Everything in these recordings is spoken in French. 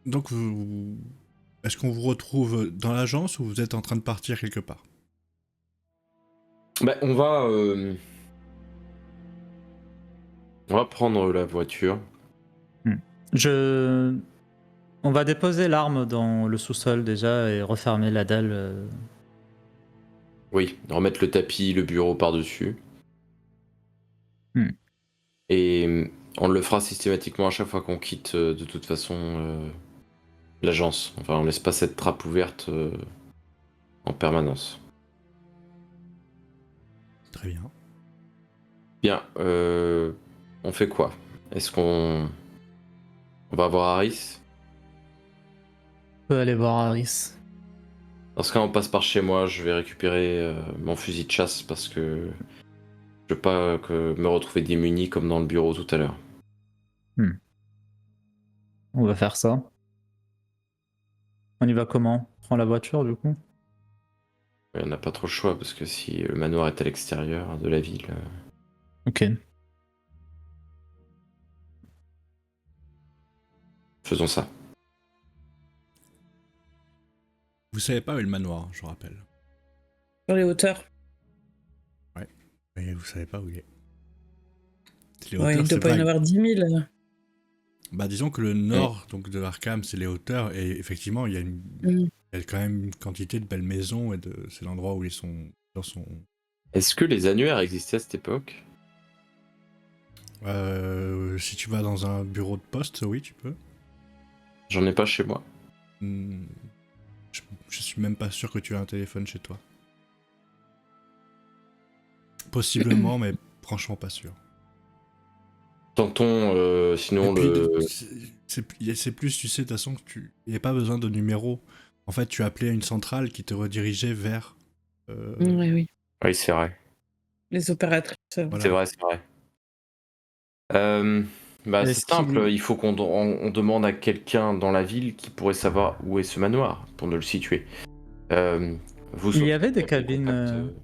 Donc, est-ce qu'on vous retrouve dans l'agence ou vous êtes en train de partir quelque part? Bah, on va prendre la voiture. Je... On va déposer l'arme dans le sous-sol déjà et refermer la dalle. Oui, remettre le tapis, le bureau par-dessus. Hmm. Et on le fera systématiquement à chaque fois qu'on quitte de toute façon l'agence. Enfin, on laisse pas cette trappe ouverte en permanence. Très bien. Bien, on fait quoi? Est-ce qu'on va voir Harris? On peut aller voir Harris. Dans ce cas, on passe par chez moi, je vais récupérer mon fusil de chasse parce que je veux pas me retrouver démuni comme dans le bureau tout à l'heure. On va faire ça. On y va comment? On prend la voiture du coup? On n'a pas trop le choix parce que si le manoir est à l'extérieur de la ville. Ok. Faisons ça. Vous savez pas où est le manoir, je vous rappelle. Sur les hauteurs. Mais vous savez pas où il est. Les Ouais, hauteurs, il doit c'est pas y en vague. avoir 10 000. Bah, disons que le nord donc, de Arkham, c'est les hauteurs, et effectivement, il y a quand même une quantité de belles maisons, et c'est l'endroit où les gens sont... Est-ce que les annuaires existaient à cette époque? Si tu vas dans un bureau de poste, oui, tu peux. J'en ai pas chez moi. Hmm, je suis même pas sûr que tu as un téléphone chez toi. Possiblement, mais franchement pas sûr. Tentons sinon Et puis, le. c'est plus, tu sais, de toute façon, il n'y a pas besoin de numéro. En fait, tu appelais une centrale qui te redirigeait vers... Oui, oui. Oui, c'est vrai. Les opératrices. Voilà. C'est vrai, c'est vrai. Bah, c'est Est-ce qu'il- simple, il faut qu'on demande à quelqu'un dans la ville qui pourrait savoir où est ce manoir pour nous le situer. Vous, Il y Sophie, avait des avez cabines. contacts,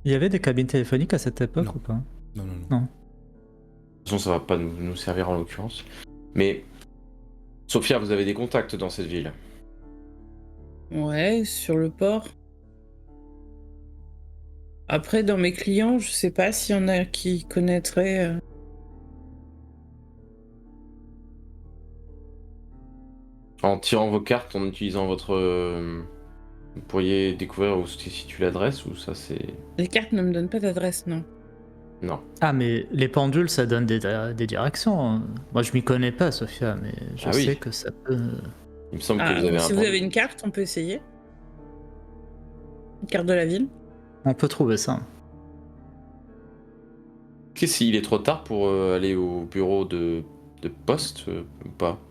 Il y avait des cabines téléphoniques à cette époque Non. ou pas? Non. Non. De toute façon, ça va pas nous servir en l'occurrence. Mais, Sophia, vous avez des contacts dans cette ville? Ouais, sur le port. Après, dans mes clients, je sais pas s'il y en a qui connaîtraient. En tirant vos cartes, en utilisant votre... vous pourriez découvrir où se situe l'adresse ou ça c'est... Les cartes ne me donnent pas d'adresse, non. Non. Ah, mais les pendules, ça donne des directions. Hein. Moi, je m'y connais pas, Sophia, mais je Ah oui. sais que ça peut. Il me semble que Ah, vous avez un si vous pendule. avez une carte, on peut essayer. Une carte de la ville. On peut trouver ça. Qu'est-ce s'il est trop tard pour aller au bureau de poste ou pas?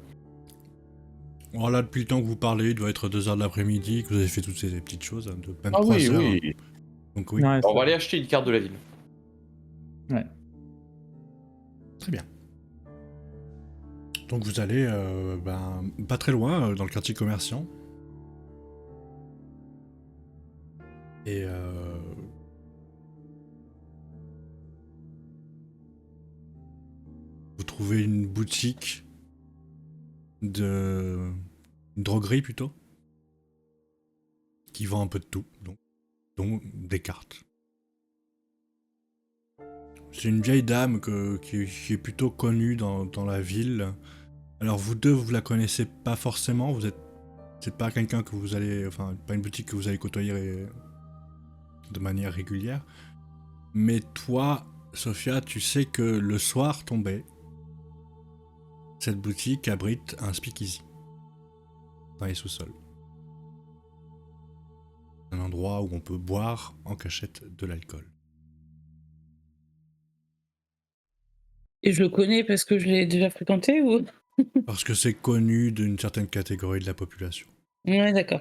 Bon, là, depuis le temps que vous parlez, il doit être 2h de l'après-midi, que vous avez fait toutes ces petites choses, hein, de même Ah 3 oui, heures. oui. Donc oui, Ouais, On va aller acheter une carte de la ville. Ouais. très bien. Donc vous allez pas très loin, dans le quartier commerçant. Et vous trouvez une boutique une droguerie plutôt, qui vend un peu de tout, dont des cartes. C'est une vieille dame qui est plutôt connue dans la ville. Alors vous deux, vous la connaissez pas forcément, c'est pas quelqu'un que vous allez... Enfin, pas une boutique que vous allez côtoyer de manière régulière. Mais toi, Sophia, tu sais que le soir tombé, cette boutique abrite un speakeasy dans les sous-sols. Un endroit où on peut boire en cachette de l'alcool. Et je le connais parce que je l'ai déjà fréquenté ou... Parce que c'est connu d'une certaine catégorie de la population. Ouais, d'accord.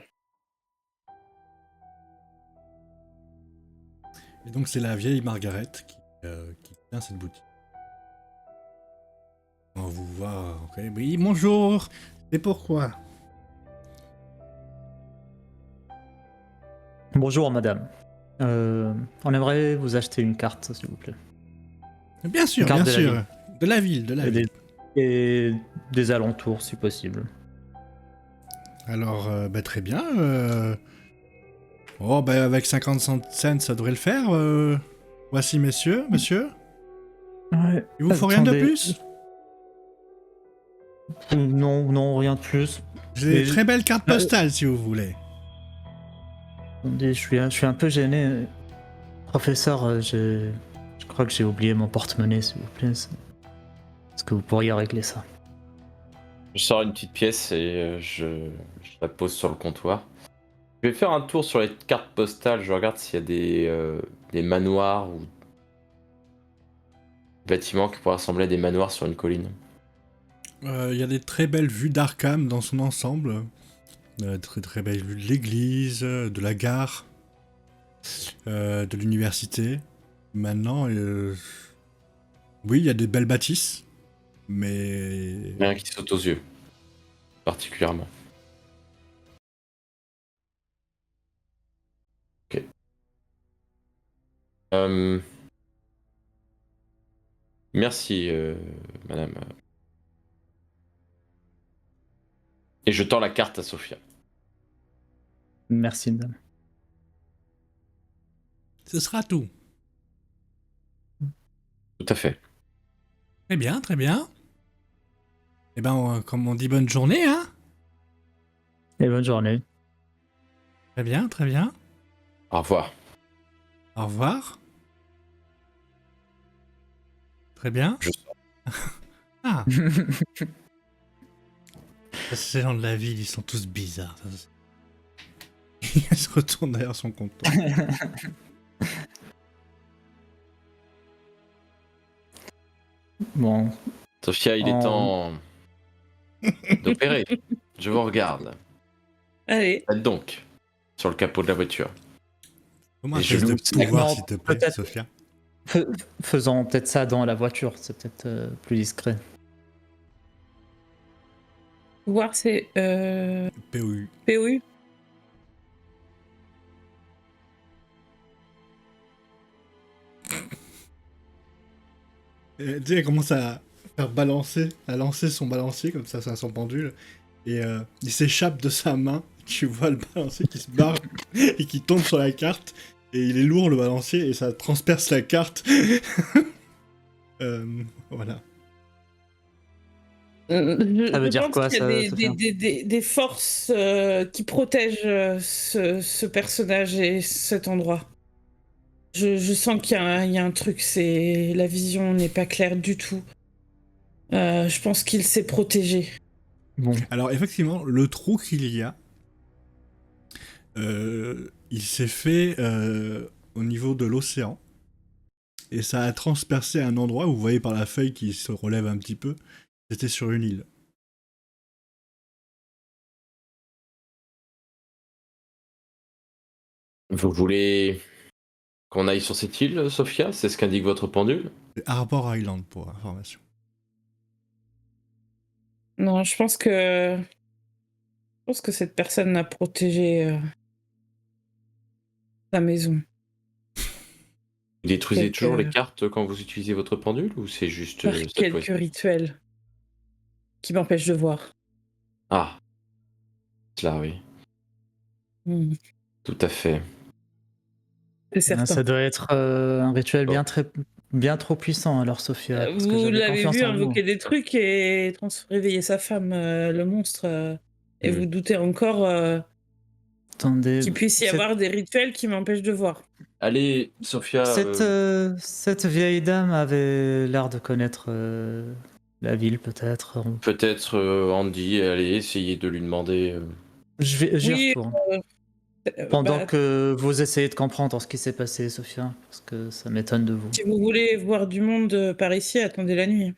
Et donc c'est la vieille Margaret qui tient cette boutique. On vous voit, ok. Oui, bonjour. Et pourquoi? Bonjour, madame. On aimerait vous acheter une carte, s'il vous plaît. Bien sûr, Une carte bien de la sûr. ville. De la ville, de la ville. Et des alentours si possible. Alors, très bien. Oh, avec 50 cents, ça devrait le faire. Voici, messieurs, monsieur. Ouais. Il vous faut rien de Attendez. plus? Non, non, rien de plus. J'ai des Et très belles cartes Bah, postales, si vous voulez. Attendez, je suis un peu gêné. Professeur, je crois que j'ai oublié mon porte-monnaie, s'il vous plaît. Est-ce que vous pourriez régler ça? Je sors une petite pièce et je la pose sur le comptoir. Je vais faire un tour sur les cartes postales, je regarde s'il y a des manoirs ou bâtiments qui pourraient ressembler à des manoirs sur une colline. Il y a des très belles vues d'Arkham dans son ensemble. Très très belles vues de l'église, de la gare, de l'université. Maintenant, oui, il y a des belles bâtisses, mais... Rien qui saute aux yeux, particulièrement. Ok. Merci, madame. Et je tends la carte à Sophia. Merci, madame. Ce sera tout. Tout à fait. Très bien, très bien. Eh ben, comme on dit, bonne journée, hein? Et bonne journée. Très bien, très bien. Au revoir. Au revoir. Très bien. Je sors. Ah, ces gens de la ville, ils sont tous bizarres. Il se retourne derrière son comptoir. Bon, Sophia, il est temps d'opérer. Je vous regarde. Allez. Faites donc sur le capot de la voiture. Comment un Et je test de loue pouvoir, non, s'il te plaît, peut-être. Sophia? Faisons peut-être ça dans la voiture, c'est peut-être plus discret. Voir, c'est POU. POU. Tu sais, elle commence à faire balancer, à lancer son balancier, comme ça, c'est son pendule. Et il s'échappe de sa main. Tu vois le balancier qui se barre et qui tombe sur la carte. Et il est lourd, le balancier, et ça transperce la carte. Voilà. Ça veut Je dire pense quoi, qu'il y a ça, Sophia? des forces qui protègent ce personnage et cet endroit. Je sens qu'il y a un truc, c'est la vision n'est pas claire du tout. Je pense qu'il s'est protégé. Bon, Alors, effectivement, le trou qu'il y a, il s'est fait au niveau de l'océan. Et ça a transpercé un endroit où vous voyez par la feuille qui se relève un petit peu. C'était sur une île. Vous voulez qu'on aille sur cette île, Sophia? C'est ce qu'indique votre pendule? C'est Harbor Island pour information. Non, je pense que cette personne a protégé sa maison. Vous détruisez Quelques- toujours les cartes quand vous utilisez votre pendule ou c'est juste Par cette quelques fois-ci? rituels qui m'empêchent de voir. Ah, cela oui, Hmm, tout à fait. c'est certain. ça doit être un rituel Bon. bien trop puissant, alors, Sophia, parce que Vous j'avais l'avez confiance vu en vous. invoquer des trucs et réveiller sa femme, le monstre, et Hmm. vous doutez encore Attendez, qu'il puisse y avoir des rituels qui m'empêchent de voir. Allez, Sophia, cette vieille dame avait l'air de connaître la ville, peut-être. peut-être Andy, allez essayer de lui demander. J'y Oui, retourne. Pendant bah, que vous essayez de comprendre ce qui s'est passé, Sophia, parce que ça m'étonne de vous. si vous voulez voir du monde par ici, attendez la nuit.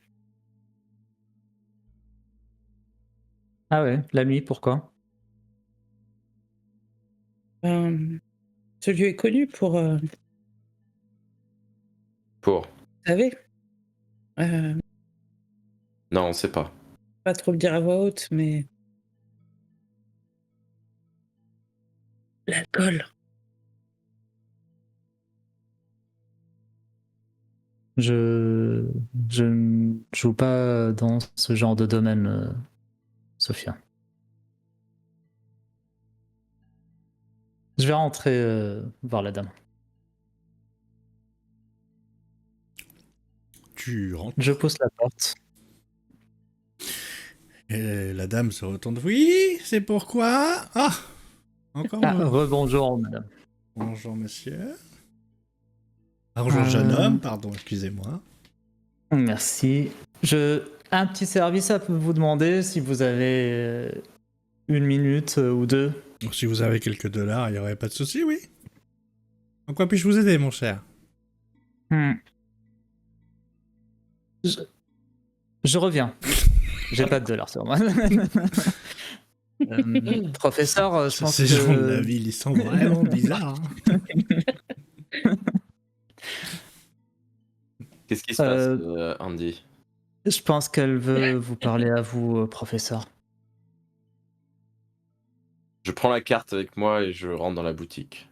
Ah ouais, la nuit, pourquoi? Ben, ce lieu est connu pour, vous Pour. savez, euh, Non, on sait pas. pas trop le dire à voix haute, mais l'alcool. Je, je, ne joue pas dans ce genre de domaine, Sophia. Je vais rentrer voir la dame. Tu rentres. Je pousse la porte. Et la dame se retourne. Oui, c'est pourquoi. Ah, encore. Rebonjour, madame. Bonjour, monsieur. Bonjour, jeune homme. Pardon, excusez-moi. Merci. Un petit service à vous demander si vous avez 1 minute ou 2. Si vous avez quelques dollars, il n'y aurait pas de souci, oui. En quoi puis-je vous aider, mon cher? Je reviens. J'ai pas de dollars sur moi. Professeur, je pense Ces gens de la ville, ils sont vraiment bizarres. Hein. Qu'est-ce qui se passe, Andy? Je pense qu'elle veut vous parler à vous, professeur. Je prends la carte avec moi et je rentre dans la boutique.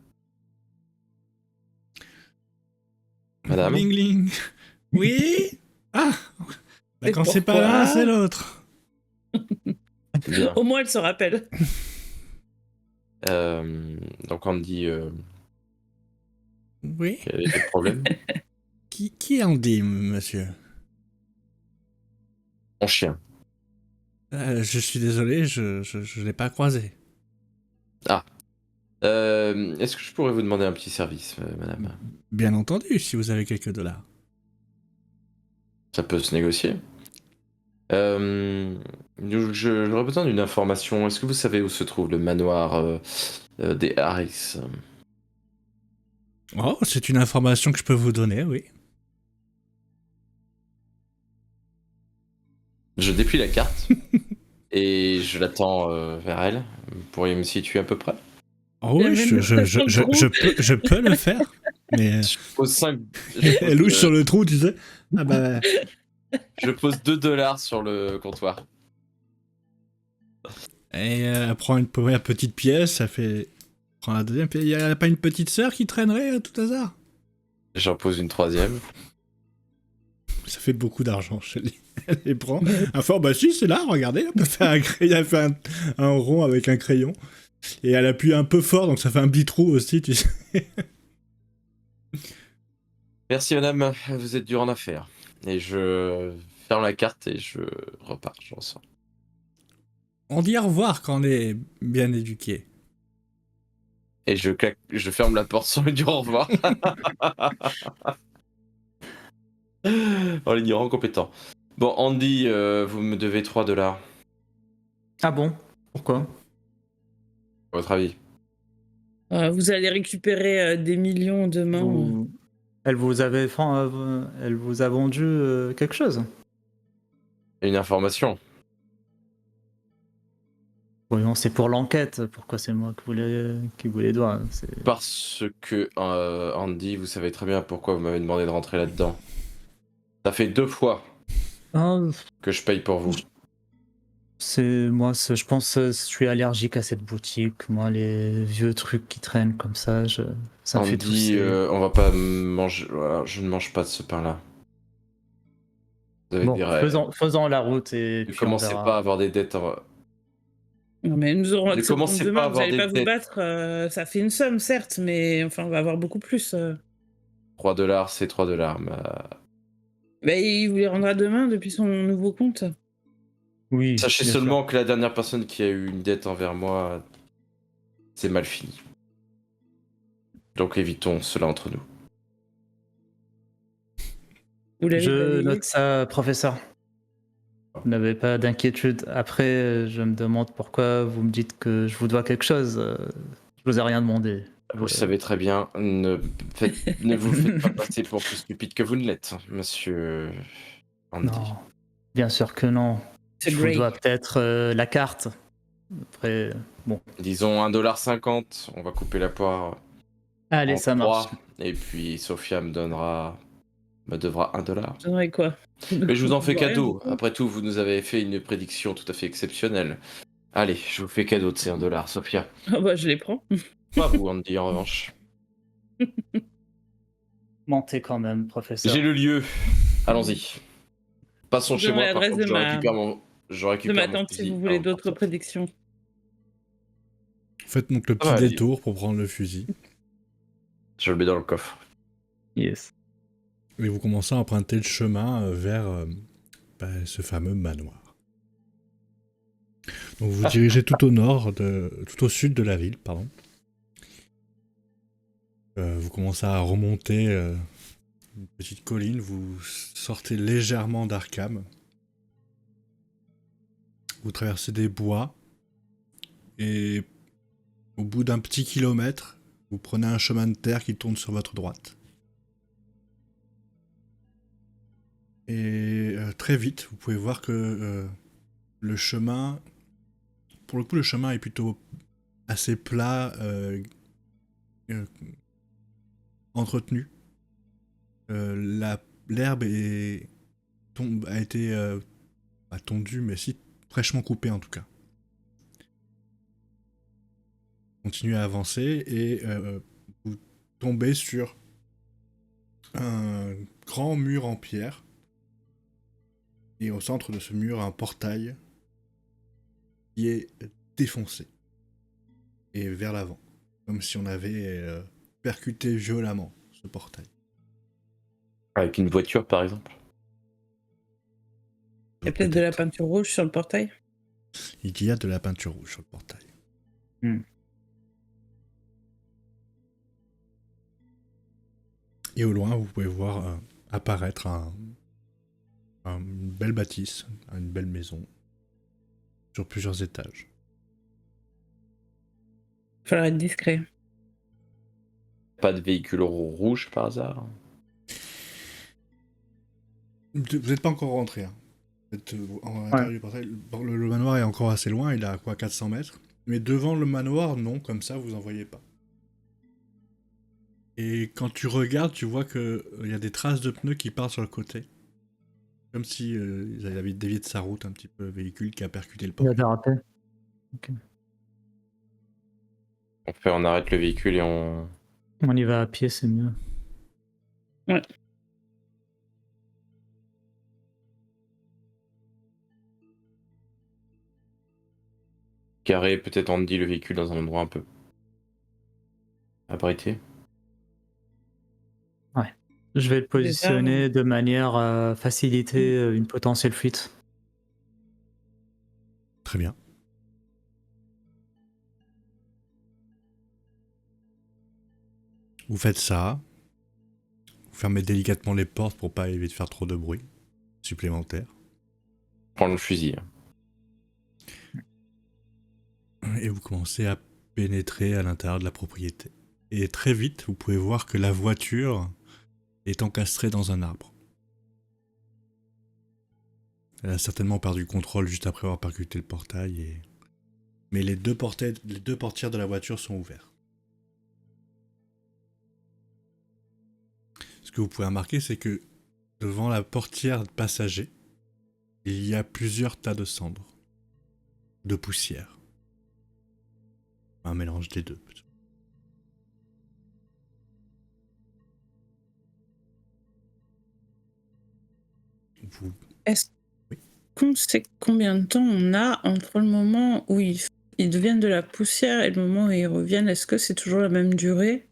Madame? Ling ling. Oui. Ah. Bah, Et quand c'est pas pourquoi l'un, c'est l'autre. Bien. Au moins, elle se rappelle. Donc Andy, Oui. quel est le problème? Qui en dit, monsieur? Mon chien. Je suis désolé, je l'ai pas croisé. Est-ce que je pourrais vous demander un petit service, madame? Bien entendu, si vous avez quelques dollars. Ça peut se négocier. J'aurais besoin d'une information. Est-ce que vous savez où se trouve le manoir des Harris? Oh, c'est une information que je peux vous donner, oui. Je déplie la carte et je l'attends vers elle. Vous pourriez me situer à peu près? Oh oui, je peux le faire. Mais Je pose 5... elle louche sur le trou, tu sais. Ah bah. Je pose 2 dollars sur le comptoir. Et elle prend une première petite pièce, ça fait. Prend la deuxième pièce. Il n'y a pas une petite sœur qui traînerait à tout hasard? J'en pose une 3e. Ça fait beaucoup d'argent, je te le dis. Elle les prend. Enfin, bah si, c'est là, regardez. Elle a fait un rond avec un crayon. Et elle appuie un peu fort, donc ça fait un petit trou aussi, tu sais. Merci madame, vous êtes dur en affaires. Et je ferme la carte et je repars, je ressors. On dit au revoir quand on est bien éduqué. Et je ferme la porte sans lui dire au revoir. En l'ignorant compétent. Bon, Andy, vous me devez 3 dollars. Ah bon? Pourquoi? À votre avis? Vous allez récupérer des millions demain. Elle vous a vendu quelque chose? Une information. Voyons, c'est pour l'enquête. Pourquoi c'est moi qui vous les dois? Parce que, Andy, vous savez très bien pourquoi vous m'avez demandé de rentrer là-dedans. Ça fait 2 fois que je paye pour vous. Je pense que je suis allergique à cette boutique. Moi, les vieux trucs qui traînent comme ça, ça me fait Andy, tousser. on va pas manger... Voilà, je ne mange pas de ce pain-là. Vous avez Bon, des règles. faisons la route et Ne puis on commencez verra. pas à avoir des dettes. Non, mais nous aurons Ne accès au compte commencez demain. pas à Vous avoir n'allez pas des vous dettes. battre. Ça fait une somme, certes, mais enfin, on va avoir beaucoup plus. 3 dollars, c'est 3 dollars. Bah, il vous les rendra demain depuis son nouveau compte. Oui. Sachez bien seulement que la dernière personne qui a eu une dette envers moi, c'est mal fini. Donc évitons cela entre nous. Vous l'avez sûr. Je balayé. note ça, professeur. Vous n'avez pas d'inquiétude. Après, je me demande pourquoi vous me dites que je vous dois quelque chose. Je vous ai rien demandé. Vous le savez très bien, ne vous faites pas passer pour plus stupide que vous ne l'êtes, monsieur Andy. Non, bien sûr que non. C'est Je vous Grey. dois peut-être la carte. Après, bon. Disons 1,50 $, on va couper la poire Allez, en ça marche. 3, et puis Sophia me devra 1 dollar. Je donnerai quoi? Mais je vous en fais Rien cadeau. du tout. Après tout, vous nous avez fait une prédiction tout à fait exceptionnelle. Allez, je vous fais cadeau de ces 1 dollar, Sophia. Ah bah, je les prends. Pas vous, Andy, en revanche. Mentez quand même, professeur. J'ai le lieu. Allons-y. Passons chez Donnez moi, par l'adresse contre, de je de récupère ma mon tante si fusil vous voulez avant de d'autres partir. prédictions. Faites donc le Ah petit bah, détour pour prendre le fusil. Je le mets dans le coffre. Yes. Et vous commencez à emprunter le chemin vers ce fameux manoir. Donc vous dirigez tout au sud de la ville, pardon. Vous commencez à remonter une petite colline, vous sortez légèrement d'Arkham. Vous traversez des bois et au bout d'un petit kilomètre, vous prenez un chemin de terre qui tourne sur votre droite. Et très vite, vous pouvez voir que le chemin, pour le coup, le chemin est plutôt assez plat, entretenu. L'herbe a été pas tondue, mais si fraîchement coupée en tout cas. Continuez à avancer et vous tombez sur un grand mur en pierre. Et au centre de ce mur, un portail qui est défoncé. Et vers l'avant. Comme si on avait percuté violemment ce portail. Avec une voiture, par exemple. Il y a peut-être de la peinture rouge sur le portail. Il y a de la peinture rouge sur le portail. Et au loin, vous pouvez voir apparaître une belle bâtisse, une belle maison, sur plusieurs étages. Il faudra être discret. Pas de véhicule rouge par hasard? Vous n'êtes pas encore rentré. Hein. Vous êtes en l'intérieur du portail. Le manoir est encore assez loin, il a quoi, 400 mètres. Mais devant le manoir, non, comme ça, vous en voyez pas. Et quand tu regardes, tu vois qu'il y a des traces de pneus qui partent sur le côté. Comme si ils avaient dévié de sa route un petit peu, le véhicule qui a percuté le Il a portail. dérapé. On arrête le véhicule et on y va à pied, c'est mieux. Ouais. carré, peut-être on dit le véhicule dans un endroit un peu abrité. Je vais le positionner de manière à faciliter une potentielle fuite. Très bien. Vous faites ça. Vous fermez délicatement les portes pour pas éviter de faire trop de bruit supplémentaire. Prends le fusil. Et vous commencez à pénétrer à l'intérieur de la propriété. Et très vite, vous pouvez voir que la voiture est encastrée dans un arbre. Elle a certainement perdu le contrôle juste après avoir percuté le portail. Mais les deux portières de la voiture sont ouvertes. Ce que vous pouvez remarquer, c'est que devant la portière passager, il y a plusieurs tas de cendres, de poussière. Un mélange des deux. Vous... Est-ce qu'on sait combien de temps on a entre le moment où ils deviennent de la poussière et le moment où ils reviennent? Est-ce que c'est toujours la même durée?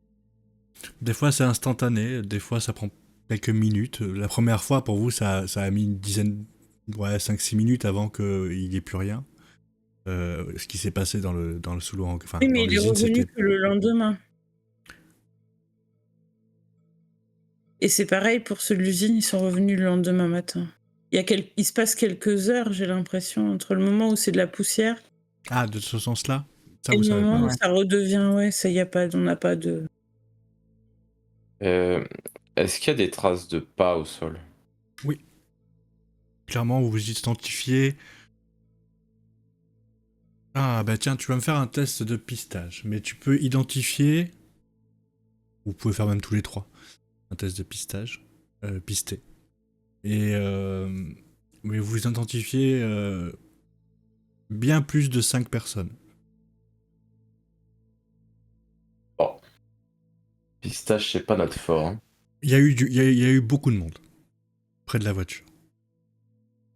Des fois c'est instantané, des fois ça prend quelques minutes. La première fois pour vous ça a mis une dizaine, 5-6 minutes avant qu'il n'y ait plus rien. Ce qui s'est passé dans le sous-lot, enfin Oui, dans mais il est l'usine, revenu c'était... que le lendemain. Et c'est pareil pour ceux de l'usine, ils sont revenus le lendemain matin. Il se passe quelques heures, j'ai l'impression, entre le moment où c'est de la poussière Ah, de ce sens-là? Ça et vous le savez moment pas. où ça redevient, ça y a pas, on n'a pas de... Est-ce qu'il y a des traces de pas au sol? Oui. Clairement, vous vous identifiez... Ah bah tiens, tu vas me faire un test de pistage. Mais tu peux identifier... Vous pouvez faire même tous les trois. Un test de pistage. Pisté. Et... Mais vous identifiez bien plus de 5 personnes. Bon. Pistache, c'est pas notre fort. Hein. Il y a eu beaucoup de monde. Près de la voiture.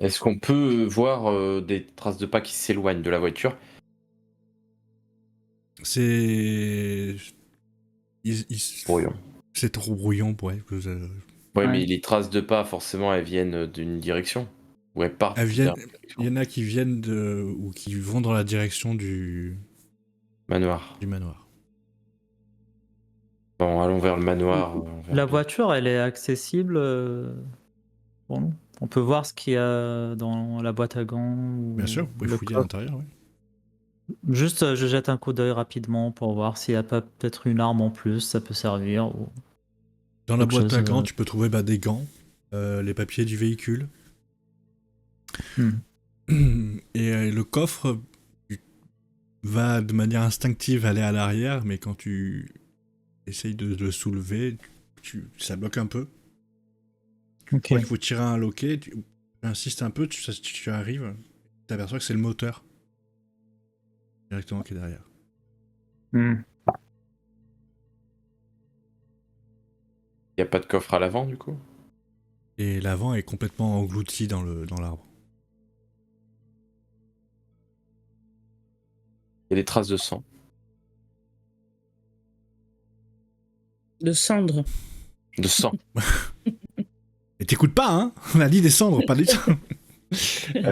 Est-ce qu'on peut voir des traces de pas qui s'éloignent de la voiture? C'est... Brouillon. C'est trop brouillon, ouais. Ouais, Ouais. mais les traces de pas, forcément, elles viennent d'une direction. Ou elles partent Elles viennent... vers une Il y direction. en a qui viennent ou qui vont dans la direction du Manoir. manoir. Bon, allons vers le manoir. Vers La le- voiture, elle est accessible pour nous. On peut voir ce qu'il y a dans la boîte à gants ou Bien sûr, vous pouvez le fouiller à coffre. l'intérieur, oui. Juste, je jette un coup d'œil rapidement pour voir s'il n'y a pas peut-être une arme en plus, ça peut servir ou Dans la autre boîte chose. à gants, tu peux trouver des gants, les papiers du véhicule. Hmm. Et le coffre va de manière instinctive aller à l'arrière, mais quand tu essayes de le soulever, ça bloque un peu. Ok. Je crois qu'il faut tirer un loquet, tu insistes un peu, tu arrives, tu t'aperçois que c'est le moteur directement qui est derrière. Hmm. Il n'y a pas de coffre à l'avant, du coup? Et l'avant est complètement englouti dans l'arbre. Il y a des traces de sang. De cendre. De sang. Et t'écoutes pas, hein? On a dit descendre, pas du tout.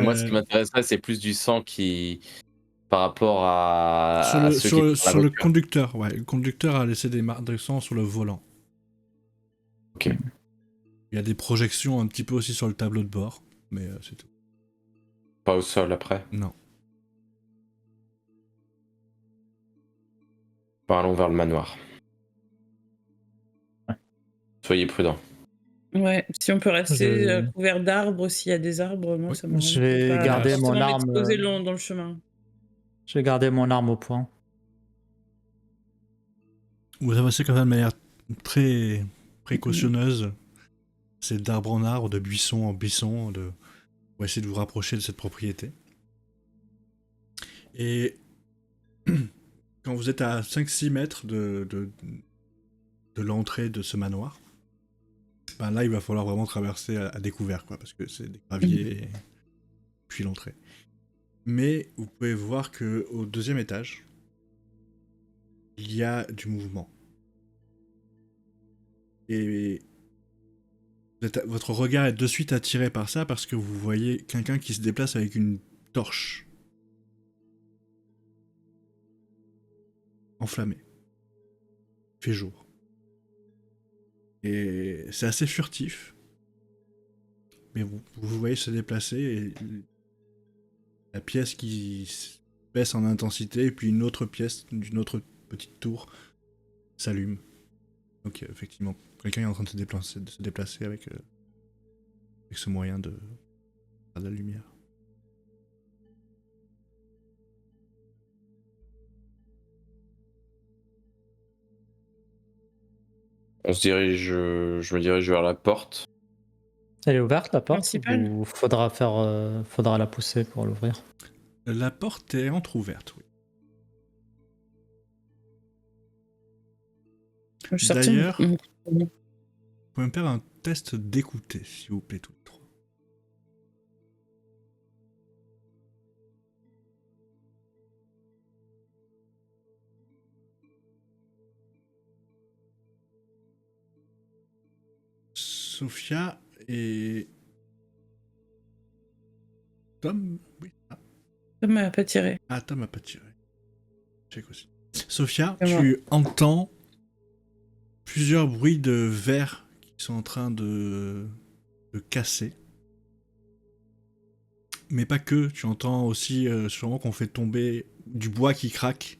Moi, ce qui m'intéresserait, c'est plus du sang qui... par rapport à ceux qui étaient dans la sur le voiture. conducteur, ouais. Le conducteur a laissé des marques de sang sur le volant. Ok. Il y a des projections un petit peu aussi sur le tableau de bord, mais c'est tout. Pas au sol, après. Non. Bon, allons vers le manoir. Soyez prudents. Ouais, si on peut rester Je- couvert d'arbres, s'il y a des arbres, moi Oui. ça m'arrange. Je vais Pas garder mon forcément arme. m'exposer dans le chemin. Je vais garder mon arme au point. Vous avancez comme ça de manière très précautionneuse. C'est d'arbre en arbre, de buisson en buisson, pour essayer de vous rapprocher de cette propriété. Et quand vous êtes à 5-6 mètres de l'entrée de ce manoir, ben là, il va falloir vraiment traverser à découvert, quoi, parce que c'est des graviers, puis l'entrée. Mais vous pouvez voir que au deuxième étage, il y a du mouvement. Et votre regard est de suite attiré par ça parce que vous voyez quelqu'un qui se déplace avec une torche enflammée. Il fait jour. Et c'est assez furtif. Mais vous voyez se déplacer et la pièce qui baisse en intensité et puis une autre pièce d'une autre petite tour s'allume. Donc effectivement, quelqu'un est en train de se déplacer avec ce moyen de faire de la lumière. On se dirige... je me dirige vers la porte. Elle est ouverte la porte Principale. ou faudra la pousser pour l'ouvrir? La porte est entrouverte, oui. Je sortais D'ailleurs, mon- vous pouvez me faire un test d'écouter, s'il vous plaît, tous les trois. Sophia et... Tom? Oui. Ça m'a pas tiré. Ah, Tom a pas tiré. Check aussi. Sophia, C'est moi. tu entends plusieurs bruits de verre qui sont en train de casser. Mais pas que, tu entends aussi sûrement qu'on fait tomber du bois qui craque.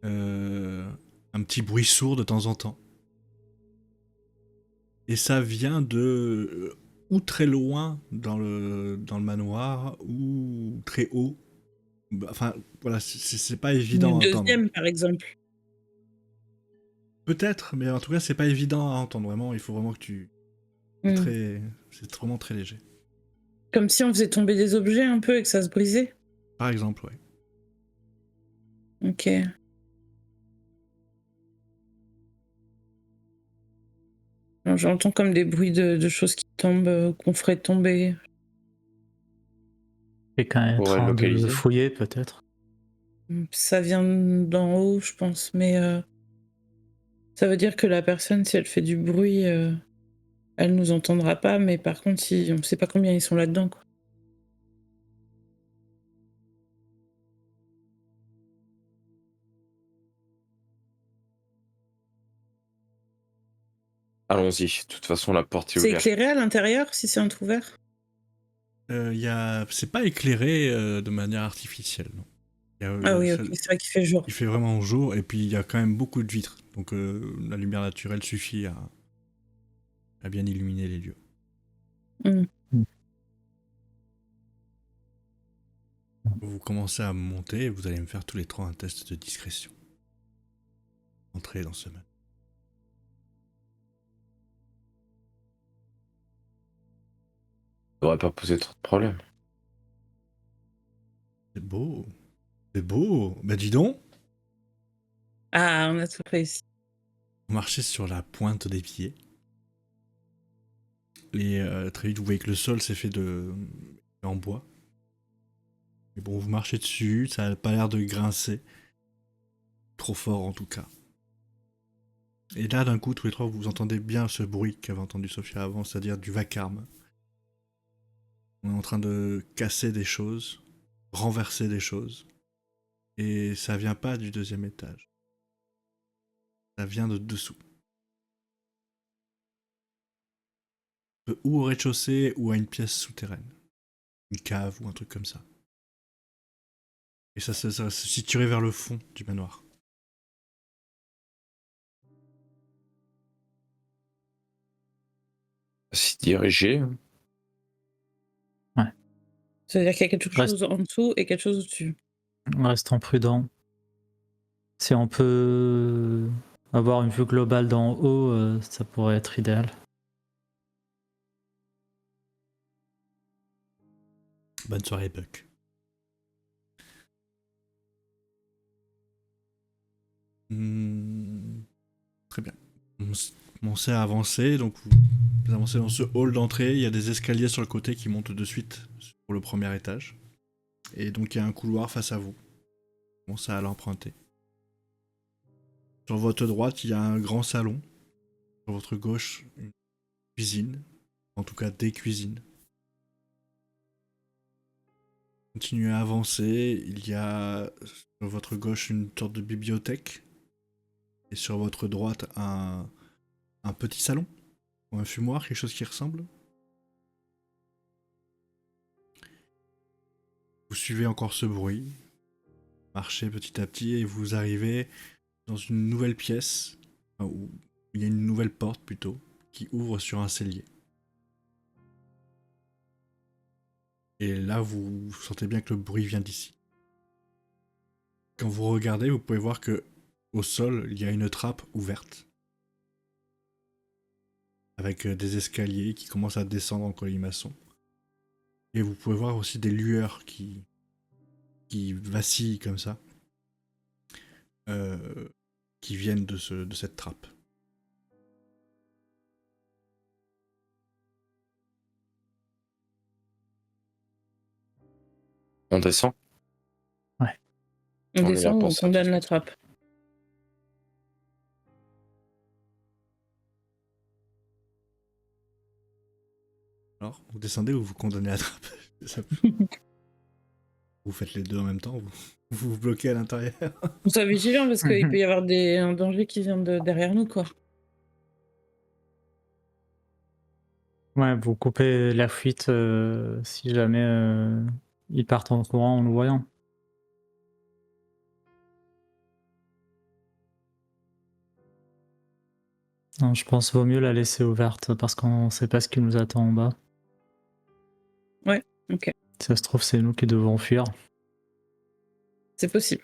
Un petit bruit sourd de temps en temps. Et ça vient de ou très loin dans le manoir, ou très haut. Enfin, voilà, c'est pas évident Une à entendre. deuxième, par exemple. Peut-être, mais en tout cas, c'est pas évident à entendre. Vraiment, il faut vraiment que tu... Mm. C'est vraiment très léger. Comme si on faisait tomber des objets un peu et que ça se brisait. Par exemple, ouais. Ok. J'entends comme des bruits de choses qui tombent, qu'on ferait tomber. Quelqu'un est en Pour train de localiser. fouiller peut-être. Ça vient d'en haut, je pense, mais ça veut dire que la personne, si elle fait du bruit, elle nous entendra pas, mais par contre, si on sait pas combien ils sont là-dedans, quoi. Allons-y. De toute façon, la porte est C'est ouverte. éclairé à l'intérieur si c'est entrouvert? C'est pas éclairé de manière artificielle, non. Ah oui, ok, c'est vrai qu'il fait jour. Il fait vraiment jour, et puis il y a quand même beaucoup de vitres. Donc la lumière naturelle suffit à bien illuminer les lieux. Hmm. Vous commencez à monter et vous allez me faire tous les trois un test de discrétion. Entrez dans ce manoir. Ça devrait pas poser trop de problèmes. C'est beau. C'est beau. Bah dis donc. Ah, on a tout réussi. Vous marchez sur la pointe des pieds. Et très vite, vous voyez que le sol c'est fait en bois. Mais bon, vous marchez dessus, ça a pas l'air de grincer. Trop fort en tout cas. Et là, d'un coup, tous les trois, vous entendez bien ce bruit qu'avait entendu Sophia avant, c'est-à-dire du vacarme. On est en train de casser des choses, renverser des choses. Et ça vient pas du deuxième étage. Ça vient de dessous. Ou au rez-de-chaussée, ou à une pièce souterraine. Une cave, ou un truc comme ça. Et ça se situerait vers le fond du manoir. S'y diriger. Ça veut dire qu'il y a quelque Reste- chose en dessous et quelque chose au-dessus. Restons prudents. Si on peut avoir une vue globale d'en haut, ça pourrait être idéal. Bonne soirée, Buck. Très bien. Vous commencez à avancer, donc vous avancez dans ce hall d'entrée, il y a des escaliers sur le côté qui montent de suite pour le premier étage. Et donc il y a un couloir face à vous. Vous commencez à l'emprunter. Sur votre droite, il y a un grand salon. Sur votre gauche, une cuisine. En tout cas, des cuisines. Continuez à avancer, il y a sur votre gauche une sorte de bibliothèque. Et sur votre droite, un petit salon. Ou un fumoir, quelque chose qui ressemble. Vous suivez encore ce bruit, marchez petit à petit et vous arrivez dans une nouvelle pièce, enfin, où il y a une nouvelle porte plutôt, qui ouvre sur un cellier. Et là, vous sentez bien que le bruit vient d'ici. Quand vous regardez, vous pouvez voir que au sol, il y a une trappe ouverte. Avec des escaliers qui commencent à descendre en colimaçon. Et vous pouvez voir aussi des lueurs qui vacillent comme ça. Qui viennent de cette trappe. On descend. On On est là descend ou pour on ça, condamne de la toute façon. trappe? Alors, vous descendez ou vous condamnez la trappe? Ça- Vous faites les deux en même temps, vous vous bloquez à l'intérieur. Sois vigilant parce qu'il peut y avoir un danger qui vient de derrière nous, quoi. Ouais, vous coupez la fuite si jamais ils partent en courant en nous voyant. Non, je pense qu'il vaut mieux la laisser ouverte parce qu'on sait pas ce qui nous attend en bas. Ouais, ok. Si ça se trouve, c'est nous qui devons fuir. C'est possible.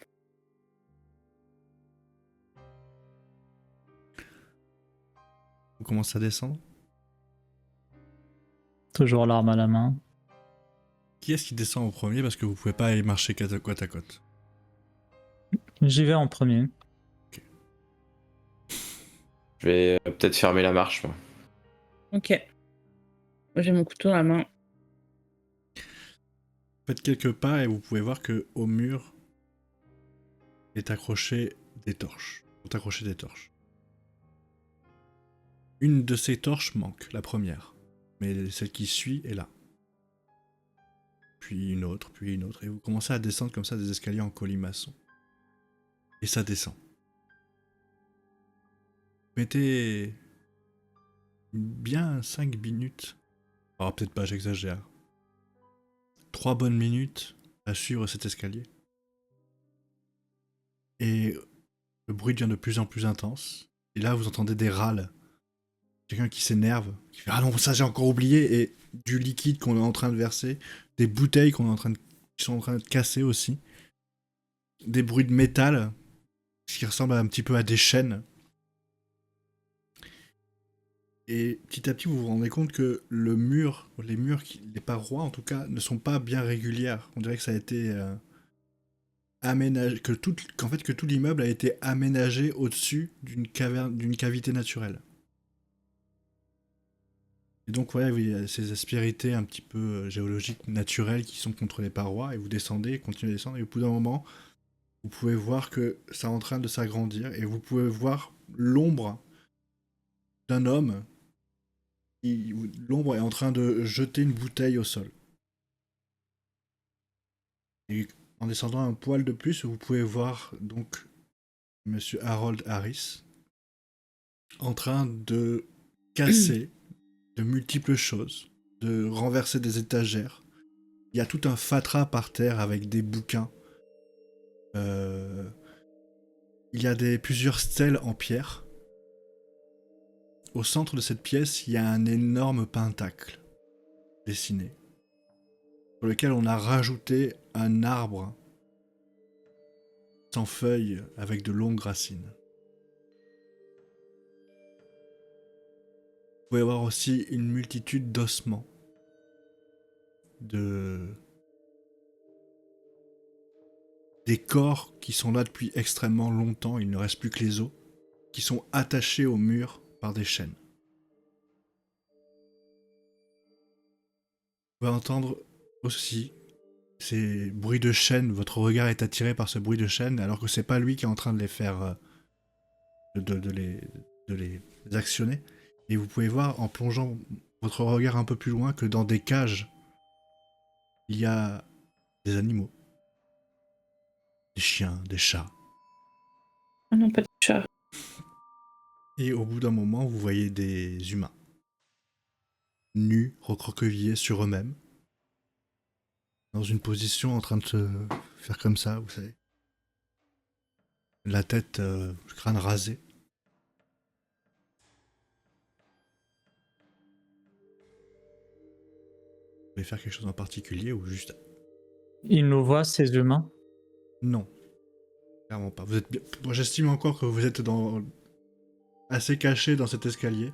Vous commencez à descendre. Toujours l'arme à la main. Qui est-ce qui descend en premier parce que vous pouvez pas aller marcher côte à côte? J'y vais en premier. Je vais peut-être fermer la marche, moi. Ok. Moi, j'ai mon couteau à la main. Faites quelques pas et vous pouvez voir que au mur est accroché des torches. Sont accrochées des torches. Une de ces torches manque, la première. Mais celle qui suit est là. Puis une autre, et vous commencez à descendre comme ça des escaliers en colimaçon. Et ça descend. Vous mettez bien 5 minutes. Alors peut-être pas, j'exagère. 3 bonnes minutes à suivre cet escalier. Et le bruit devient de plus en plus intense. Et là, vous entendez des râles. Quelqu'un qui s'énerve, qui fait « Ah non, ça j'ai encore oublié !» Et du liquide qu'on est en train de verser, des bouteilles qui sont en train de casser aussi. Des bruits de métal, ce qui ressemble un petit peu à des chaînes. Et petit à petit, vous vous rendez compte que les parois en tout cas, ne sont pas bien régulières. On dirait que ça a été aménagé, que tout l'immeuble a été aménagé au-dessus d'une cavité naturelle. Et donc voilà, il y a ces aspérités un petit peu géologiques, naturelles qui sont contre les parois, et vous descendez, continuez à descendre, et au bout d'un moment, vous pouvez voir que ça est en train de s'agrandir, et vous pouvez voir l'ombre d'un homme. L'ombre est en train de jeter une bouteille au sol. Et en descendant un poil de plus, vous pouvez voir donc Monsieur Harold Harris en train de casser de multiples choses, de renverser des étagères. Il y a tout un fatras par terre avec des bouquins. Il y a plusieurs stèles en pierre. Au centre de cette pièce, il y a un énorme pentacle dessiné, sur lequel on a rajouté un arbre sans feuilles avec de longues racines. Vous pouvez voir aussi une multitude d'ossements, des corps qui sont là depuis extrêmement longtemps, il ne reste plus que les os, qui sont attachés au mur par des chaînes. Vous pouvez entendre aussi ces bruits de chaînes, votre regard est attiré par ce bruit de chaînes, alors que c'est pas lui qui est en train de les faire, de les actionner. Et vous pouvez voir, en plongeant votre regard un peu plus loin, que dans des cages, il y a des animaux. Des chiens, des chats. Ah non, pas de chat. Et au bout d'un moment, vous voyez des humains. Nus, recroquevillés sur eux-mêmes. Dans une position en train de se faire comme ça, vous savez. La tête, le crâne rasé. Vous voulez faire quelque chose en particulier ou juste... Ils nous voient, ces humains? Non. Clairement pas. Moi, j'estime encore que vous êtes assez caché dans cet escalier.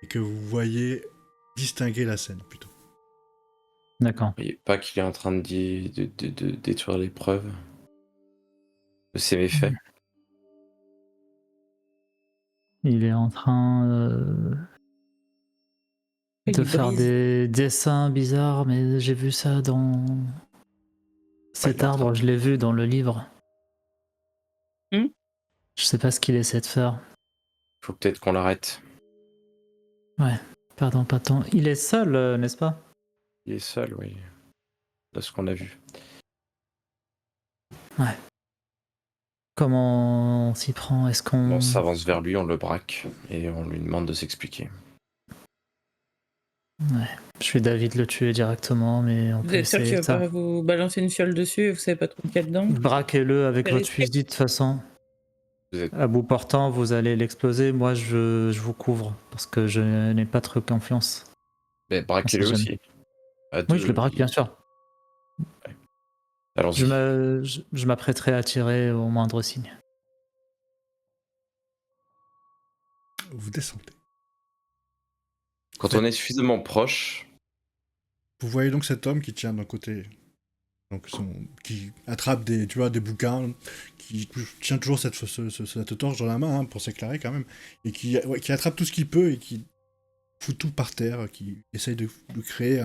Et que vous voyez distinguer la scène, plutôt. D'accord. Il pas qu'il est en train de détruire les preuves de ses méfaits. Il est en train de faire des dessins bizarres, mais j'ai vu ça dans cet arbre, je l'ai vu dans le livre. Je sais pas ce qu'il essaie de faire. Faut peut-être qu'on l'arrête. Ouais, pardon, pas tant. Il est seul, n'est-ce pas? Il est seul, oui. De ce qu'on a vu. Ouais. Comment on s'y prend? Est-ce qu'on... On s'avance vers lui, on le braque et on lui demande de s'expliquer. Ouais. Je suis d'avis de le tuer directement, mais on Vous peut êtes sûr qu'il essayer va ça. pas vous balancer une fiole dessus et vous savez pas trop qu'il y a dedans? Braquez-le avec votre Vérifiez. fusil de toute façon. Vous êtes... À bout portant, vous allez l'exploser. Moi, je vous couvre parce que je n'ai pas trop confiance. Ben, braquez-le On sait aussi. À Oui, deux, je le braque, bien sûr. Allons-y. Je m'apprêterai à tirer au moindre signe. Vous descendez. Quand on est suffisamment proche, Vous voyez donc cet homme qui tient d'un côté, donc qui attrape des bouquins, qui tient toujours cette torche dans la main hein, pour s'éclairer quand même, et qui attrape tout ce qu'il peut et qui fout tout par terre, qui essaye de créer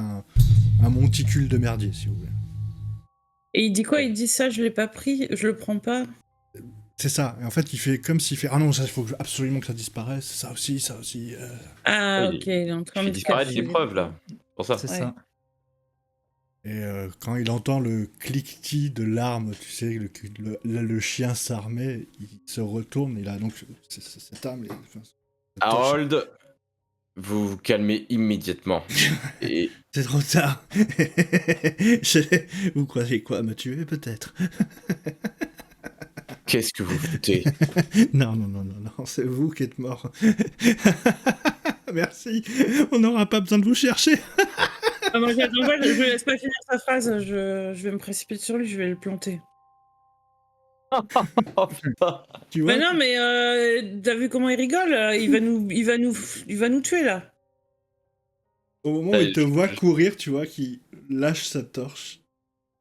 un monticule de merdier, si vous voulez. Et il dit quoi? Il dit ça, je l'ai pas pris, je le prends pas. C'est ça. Et en fait, il fait comme s'il fait ah non, ça, il faut absolument que ça disparaisse. Ça aussi, ça aussi. Ah, Ouais, ok, il est en train Il de fait disparaître cacher. les preuves, là. Pour ça. C'est Ouais. ça. Et quand il entend le cliquetis de l'arme, tu sais, le chien s'armait, il se retourne. Il a donc cette arme. Enfin, cette torche. Harold, vous vous calmez immédiatement. Et C'est trop tard. Vous croyez quoi, me tuer peut-être? qu'est-ce que vous foutez? Non, c'est vous qui êtes mort. Merci, on n'aura pas besoin de vous chercher. Ah, moi, j'attends pas, je laisse pas finir sa phrase, je vais me précipiter sur lui, je vais le planter. Oh putain. Tu vois? Mais non, mais t'as vu comment il rigole? Il va nous tuer là. Au moment où il te voit courir, tu vois qu'il lâche sa torche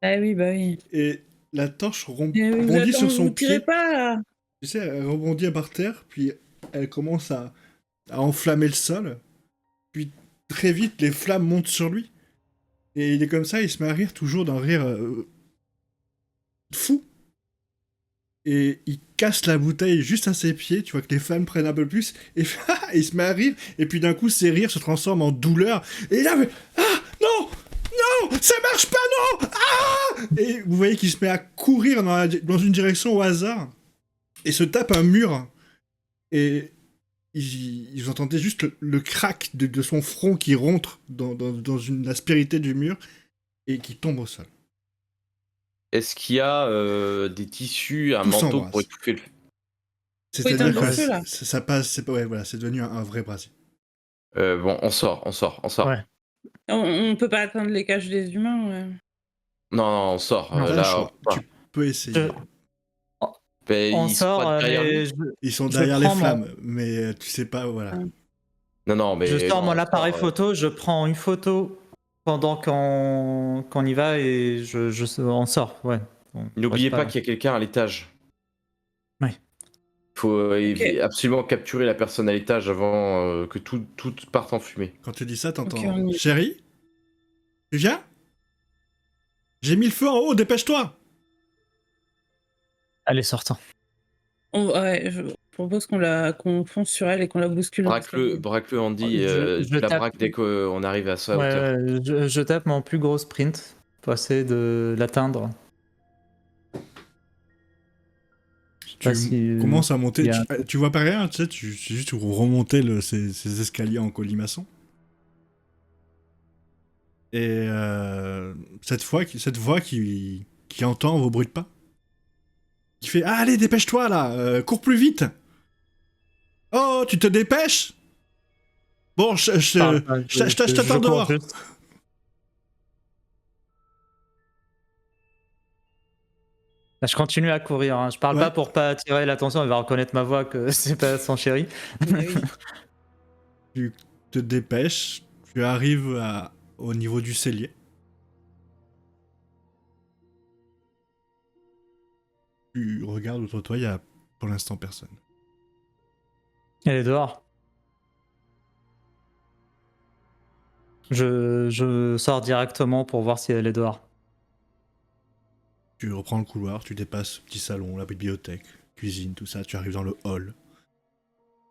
Ah oui, bah oui. et la torche Mais vous rebondit sur son vous tirez pied. pas là. Tu sais, elle rebondit par terre, puis elle commence à enflammer le sol. Puis très vite, les flammes montent sur lui. Et il est comme ça, il se met à rire, toujours d'un rire fou. Et il casse la bouteille juste à ses pieds, tu vois que les flammes prennent un peu plus, et il se met à rire, et puis d'un coup, ses rires se transforment en douleur, et là, ah, non, non, ça marche pas, non, ah. Et vous voyez qu'il se met à courir dans une direction au hasard, et se tape un mur, et vous entendez juste le crack de son front qui rentre dans l'aspérité du mur, et qui tombe au sol. Est-ce qu'il y a des tissus, un Tout manteau s'embrasse. pour étouffer le... C'est-à-dire éteindre le que feu, là. ça passe, ouais, voilà, c'est devenu un vrai brasier. Bon, on sort. Ouais. On peut pas atteindre les cages des humains. Ouais. Non, on sort. T'as le Là, choix, voilà. tu peux essayer. Ben, On ils sort, sont pas derrière mais lui. Ils sont je derrière les prends flammes, mais tu sais pas, voilà. Non, mais... je sors non, mon appareil sort, photo, je prends une photo pendant qu'on y va et on sort. Ouais. On N'oubliez reste pas qu'il y a quelqu'un à l'étage. Ouais. Il faut absolument capturer la personne à l'étage avant que tout parte en fumée. Quand tu dis ça, t'entends Ok, on y- Chérie, tu viens? J'ai mis le feu en haut, dépêche-toi! Allez, sortant. Ouais, je propose qu'on fonce sur elle et qu'on la bouscule. Braque-le, Andy. Je Tu la tape. braques dès qu'on arrive à sa Ouais, hauteur. je tape mon plus gros sprint pour essayer de l'atteindre. Tu Pas si, commences à monter, il y a- tu vois pas rien, tu sais, c'est juste vous remontez ces escaliers en colimaçon. Et cette voix qui entend vos bruits de pas, qui fait ah, allez, dépêche-toi là, cours plus vite! Oh, tu te dépêches? Bon, je t'attends cours dehors. juste. Je continue à courir, hein. Je parle Ouais. pas pour pas attirer l'attention, elle va reconnaître ma voix que c'est pas son chéri. Oui. Tu te dépêches, tu arrives au niveau du cellier. Tu regardes autour de toi, il y a pour l'instant personne. Elle est dehors. Je sors directement pour voir si elle est dehors. Tu reprends le couloir, tu dépasses le petit salon, la bibliothèque, cuisine, tout ça, tu arrives dans le hall.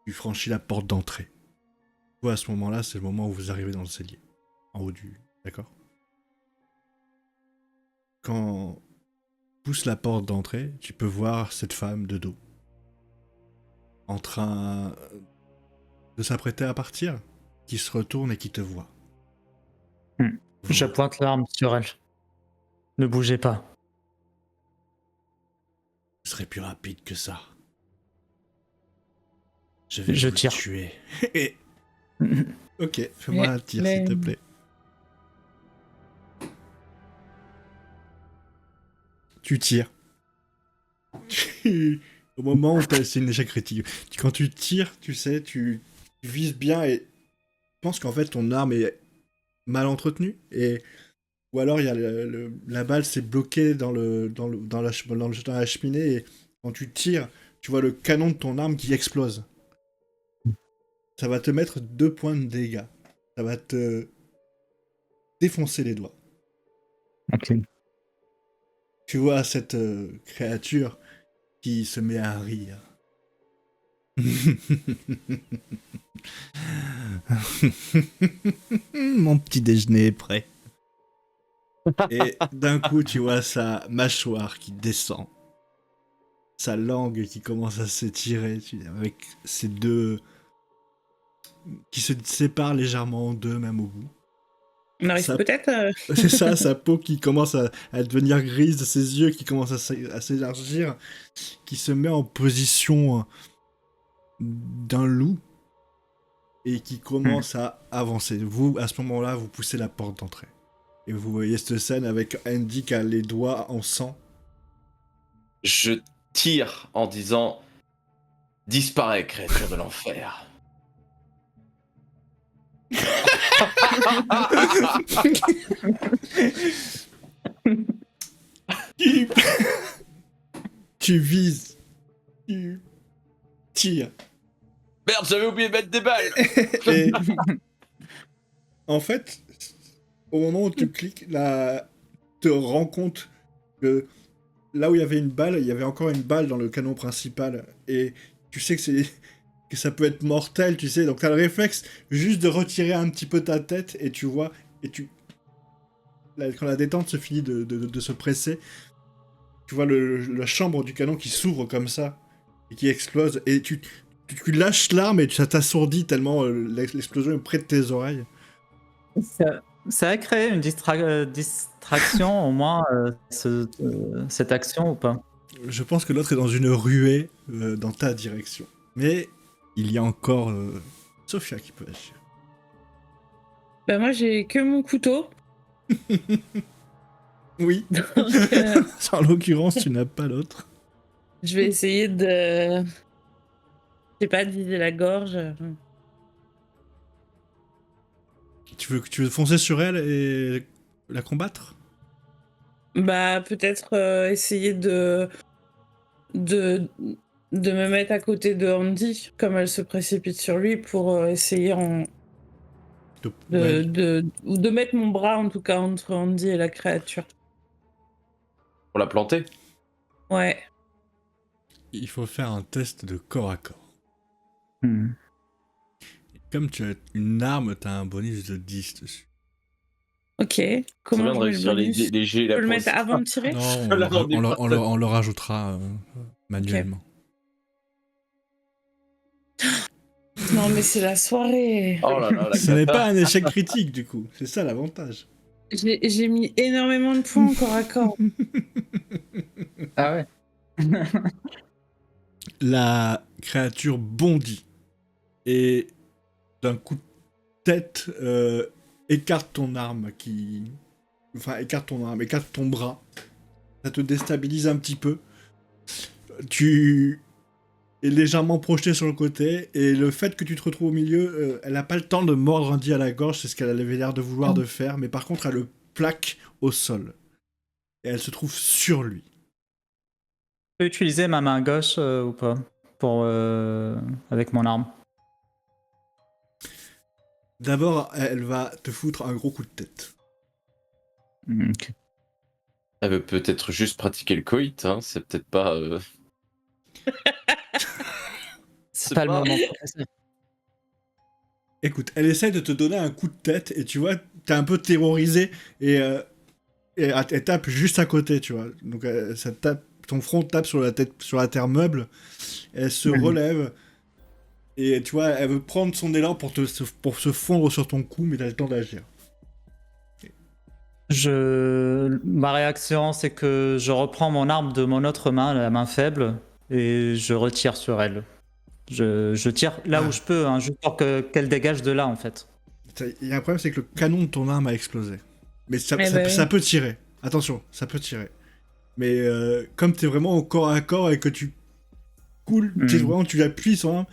Tu franchis la porte d'entrée. Toi, à ce moment-là, c'est le moment où vous arrivez dans le cellier. En haut du... D'accord? Quand tu pousses la porte d'entrée, tu peux voir cette femme de dos. En train de s'apprêter à partir. Qui se retourne et qui te voit. Je pointe l'arme sur elle. Ne bougez pas. Ce serait plus rapide que ça. Je vais Je vous tire. tuer. Ok, fais-moi un tir, mais- s'il te plaît. Tu tires. Au moment où c'est une échec critique. Quand tu tires, tu sais, tu vises bien et tu penses qu'en fait ton arme est mal entretenue et ou alors il y a la balle s'est bloquée dans la cheminée et quand tu tires, tu vois le canon de ton arme qui explose. Ça va te mettre 2 points de dégâts. Ça va te défoncer les doigts. Ok. Tu vois cette créature qui se met à rire. Mon petit déjeuner est prêt. Et d'un coup, tu vois sa mâchoire qui descend. Sa langue qui commence à s'étirer avec ses deux... qui se séparent légèrement en deux, même au bout. On arrive Ça- peut-être C'est ça, sa peau qui commence à devenir grise, ses yeux qui commencent à s'élargir, qui se met en position d'un loup et qui commence à avancer. Vous, à ce moment-là, vous poussez la porte d'entrée. Et vous voyez cette scène avec Andy qui a les doigts en sang. Je tire en disant disparaît, créature de l'enfer. Tu, tu vises. Tu tires. Merde, j'avais oublié de mettre des balles. Et en fait, au moment où tu cliques, là, te rends compte que là où il y avait une balle, il y avait encore une balle dans le canon principal. Et tu sais que ça peut être mortel, tu sais. Donc t'as le réflexe juste de retirer un petit peu ta tête et tu vois. Et quand la détente se finit de se presser, tu vois la chambre du canon qui s'ouvre comme ça et qui explose. Et tu lâches l'arme et ça t'assourdit tellement l'explosion est près de tes oreilles. Ça a créé une distraction, au moins, cette action ou pas? Je pense que l'autre est dans une ruée dans ta direction. Mais il y a encore Sophia qui peut agir. Bah moi j'ai que mon couteau. Oui. Donc, En l'occurrence, tu n'as pas l'autre. je vais essayer de... Je sais pas, de viser la gorge. Tu veux foncer sur elle et la combattre? Bah peut-être essayer de me mettre à côté de Andy, comme elle se précipite sur lui, pour essayer Ouais. ou de mettre mon bras en tout cas entre Andy et la créature. Pour la planter. Ouais. Il faut faire un test de corps à corps. Hmm. Comme tu as une arme, tu as un bonus de 10 dessus. Ok. Ça Comment vient de je mets le réussir bonus les jets. Je peux le mettre avant de tirer Non, Là, on est pas on le rajoutera manuellement. Non mais c'est la soirée. Oh là là, la Ce n'est cata. pas un échec critique du coup, c'est ça l'avantage. J'ai mis énormément de points corps à corps. Ah ouais. La créature bondit et d'un coup de tête écarte ton arme écarte ton bras. Ça te déstabilise un petit peu. Tu es légèrement projeté sur le côté et le fait que tu te retrouves au milieu, elle n'a pas le temps de mordre Andy à la gorge, c'est ce qu'elle avait l'air de vouloir de faire, mais par contre elle le plaque au sol. Et elle se trouve sur lui. Je peux utiliser ma main gauche ou pas pour, avec mon arme? D'abord, elle va te foutre un gros coup de tête. Ok. Elle veut peut-être juste pratiquer le coït, hein. C'est peut-être pas. C'est pas le moment. Écoute, elle essaie de te donner un coup de tête et tu vois, t'es un peu terrorisé et elle tape juste à côté, tu vois. Donc ça tape, ton front tape sur la terre meuble. Elle se relève et tu vois, elle veut prendre son élan pour se fondre sur ton cou, mais t'as le temps d'agir. Ma réaction, c'est que je reprends mon arme de mon autre main, la main faible, et je retire sur elle. Je tire là où je peux, hein, juste pour qu'elle dégage de là, en fait. Il y a un problème, c'est que le canon de ton arme a explosé. Mais ça oui. peut tirer. Attention, ça peut tirer. Mais comme t'es vraiment au corps à corps et que tu coules, tu appuies sur l'arme,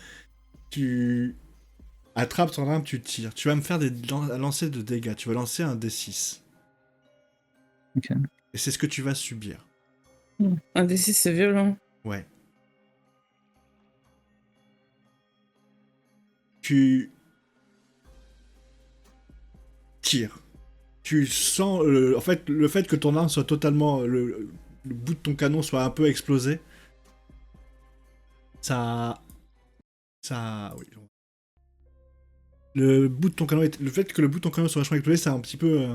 tu attrapes son arme, tu tires. Tu vas me faire un lancer de dégâts. Tu vas lancer un D6. Ok. Et c'est ce que tu vas subir. Un D6 c'est violent. Ouais. Tu tires. Tu sens, en fait, le fait que ton arme soit totalement, le bout de ton canon soit un peu explosé, oui. Le fait que le bout de ton canon soit vachement explosé, ça a un petit peu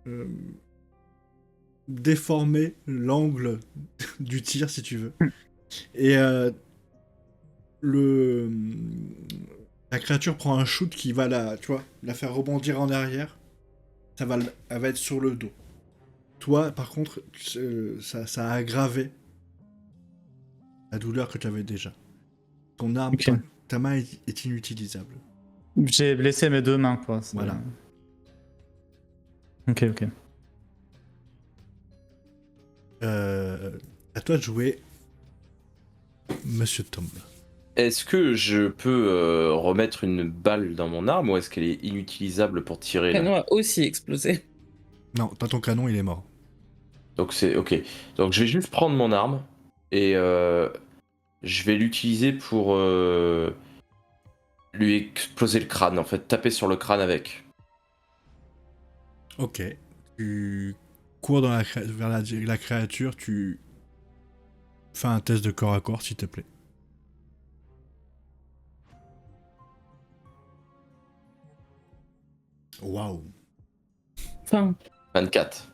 euh, déformé l'angle du tir, si tu veux. Et le la créature prend un shoot qui va la faire rebondir en arrière. Elle va être sur le dos. Toi, par contre, ça a aggravé la douleur que tu avais déjà. Ton arme, Ok. ta main est inutilisable. J'ai blessé mes 2 mains, quoi. Voilà. Ok. À toi de jouer, Monsieur Tomb. Est-ce que je peux remettre une balle dans mon arme ou est-ce qu'elle est inutilisable pour tirer Le là? canon a aussi explosé. Non, pas ton canon, il est mort. Donc c'est ok. Donc je vais juste prendre mon arme et je vais l'utiliser pour lui exploser le crâne, en fait, taper sur le crâne avec. Ok. Tu cours vers la créature, tu fais un test de corps à corps, s'il te plaît. Waouh. Enfin, 24.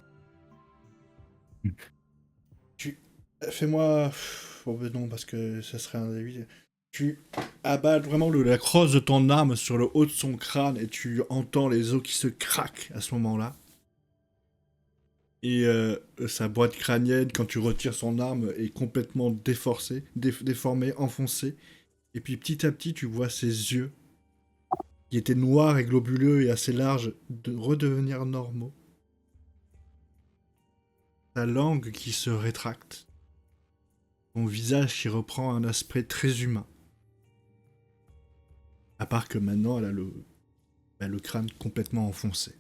Fais-moi... Oh ben non, parce que ça serait un début. Tu abats vraiment la crosse de ton arme sur le haut de son crâne et tu entends les os qui se craquent à ce moment-là. Et sa boîte crânienne, quand tu retires son arme, est complètement déformée, enfoncée. Et puis petit à petit, tu vois ses yeux, qui étaient noirs et globuleux et assez larges, de redevenir normaux. Sa langue qui se rétracte. Son visage qui reprend un aspect très humain. À part que maintenant, elle a le crâne complètement enfoncé.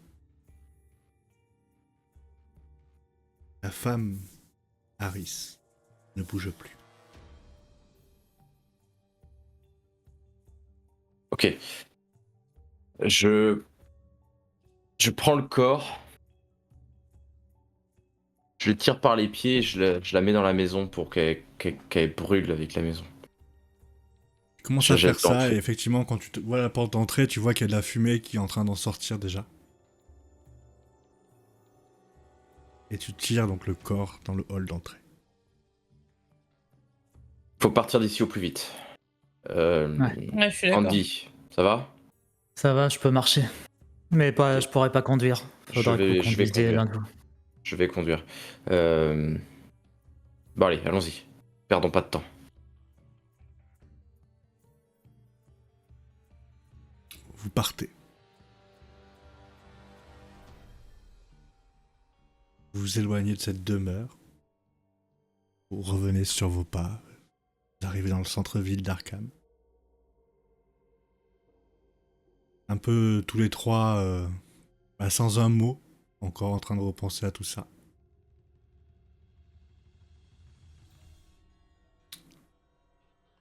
La femme, Harris, ne bouge plus. Ok. Je prends le corps, je le tire par les pieds et je la mets dans la maison pour qu'elle brûle avec la maison. Tu commences Je à jette faire dans le ça et feu. effectivement, quand tu vois la porte d'entrée, tu vois qu'il y a de la fumée qui est en train d'en sortir déjà. Et tu tires donc le corps dans le hall d'entrée. Faut partir d'ici au plus vite. ouais, je suis d'accord. Andy, ça va? Ça va, je peux marcher. Mais pas, je pourrais pas conduire. Faudrait que vous Je vais conduisiez conduire. l'un de vous. Je vais conduire. Bon allez, allons-y. Perdons pas de temps. Vous partez. Vous vous éloignez de cette demeure. Vous revenez sur vos pas. Vous arrivez dans le centre-ville d'Arkham. Un peu tous les trois, sans un mot, encore en train de repenser à tout ça.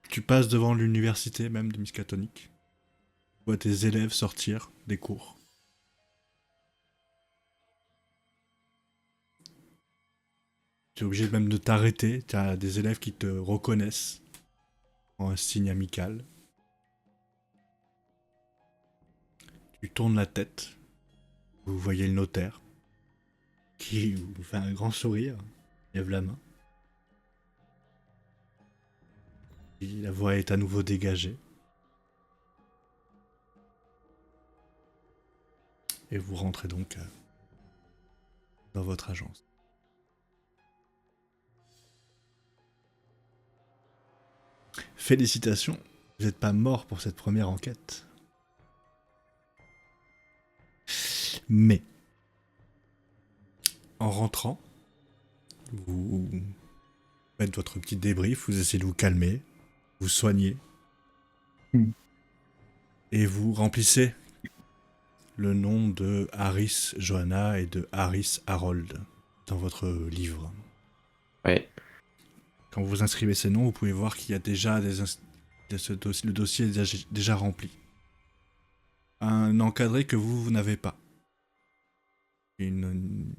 Tu passes devant l'université même de Miskatonic. Tu vois tes élèves sortir des cours. Tu es obligé même de t'arrêter. Tu as des élèves qui te reconnaissent en un signe amical. Tu tournes la tête. Vous voyez le notaire qui vous fait un grand sourire, lève la main. Et la voix est à nouveau dégagée. Et vous rentrez donc dans votre agence. Félicitations, vous n'êtes pas mort pour cette première enquête. Mais, en rentrant, vous faites votre petit débrief, vous essayez de vous calmer, vous soignez, et vous remplissez le nom de Harris Johanna et de Harris Harold dans votre livre. Ouais. Quand vous inscrivez ces noms, vous pouvez voir qu'il y a déjà le dossier est déjà rempli. Un encadré que vous n'avez pas. une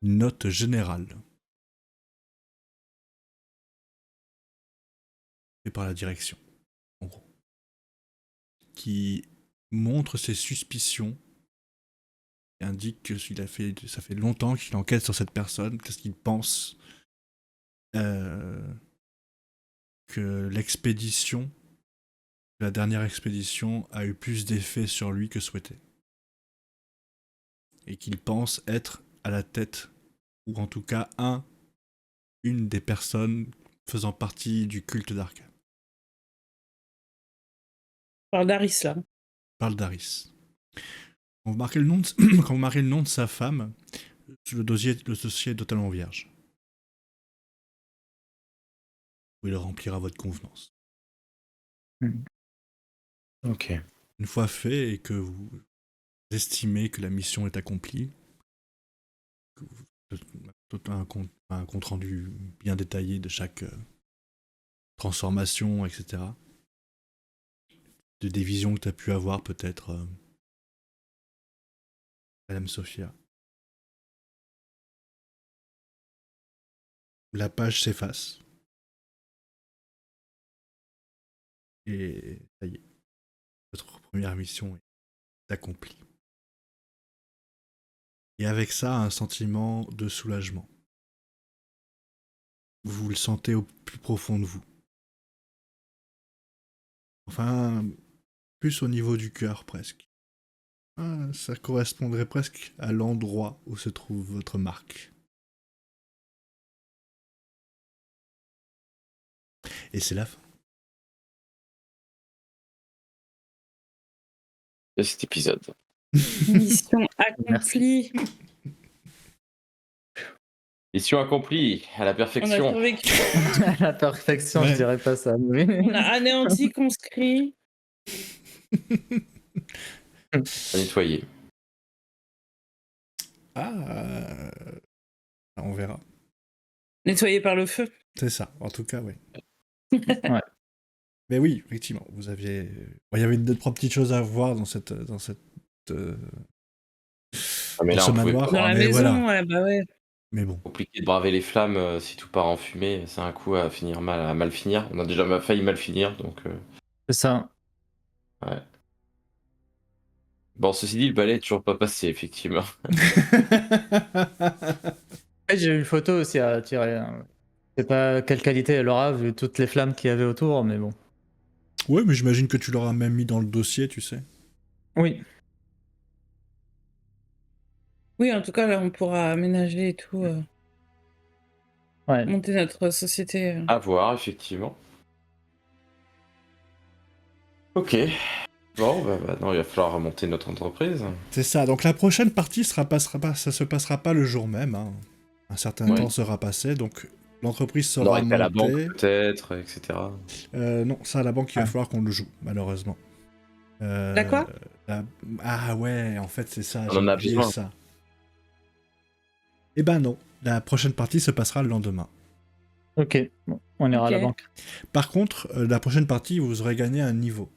note générale. Et par la direction, en gros. Qui montre ses suspicions, qui indique que ça fait longtemps qu'il enquête sur cette personne, qu'est-ce qu'il pense que la dernière expédition a eu plus d'effet sur lui que souhaité. Et qu'il pense être à la tête, ou en tout cas une des personnes faisant partie du culte d'Arkham. Par Daris, là. Parle d'Aris. Quand vous marquez le nom de sa femme, le dossier est totalement vierge. Vous pouvez le remplir à votre convenance. Ok. Une fois fait et que vous estimez que la mission est accomplie, que vous faites un compte rendu bien détaillé de chaque transformation, etc. Des visions que tu as pu avoir peut-être, Madame Sophia. La page s'efface. Et ça y est, votre première mission est accomplie. Et avec ça, un sentiment de soulagement. Vous le sentez au plus profond de vous. Enfin, plus au niveau du cœur presque. Ça correspondrait presque à l'endroit où se trouve votre marque. Et c'est la fin. De cet épisode. Mission accomplie. Mission accomplie, à la On a perfection. survécu. À la perfection, Ouais. je dirais pas ça. Mais... On a anéanti conscrit. À nettoyer. On verra. Nettoyé par le feu. C'est ça, en tout cas, oui. Ouais. Mais oui, effectivement, vous aviez... Bon, il y avait 2-3 petites choses à voir dans cette Mais dans là, ce on pouvait manoir. pas. Dans la Mais maison, voilà. ouais, bah ouais. Mais bon. Compliqué de braver les flammes si tout part en fumée. C'est un coup à mal finir. On a déjà failli mal finir, donc. C'est ça. Ouais. Bon, ceci dit, le balai est toujours pas passé, effectivement. J'ai eu une photo aussi à tirer. Hein. Je sais pas quelle qualité elle aura vu toutes les flammes qu'il y avait autour, mais bon. Ouais, mais j'imagine que tu l'auras même mis dans le dossier, tu sais. Oui. Oui, en tout cas, là, on pourra aménager et tout. Ouais. Monter notre société. À voir, effectivement. Ok. Bon, bah maintenant, il va falloir remonter notre entreprise. C'est ça. Donc la prochaine partie ça se passera pas le jour même. Hein. Un certain Ouais. temps sera passé, donc l'entreprise On sera aurait été à la banque, montée. peut-être, etc. Non, ça à la banque, il va Ah. falloir qu'on le joue, malheureusement. La quoi Ah ouais, en fait c'est ça, On j'ai en a oublié besoin. ça. Eh ben non, la prochaine partie se passera le lendemain. Ok. Bon, on ira à la Ok. banque. Par contre, la prochaine partie, vous aurez gagné un niveau.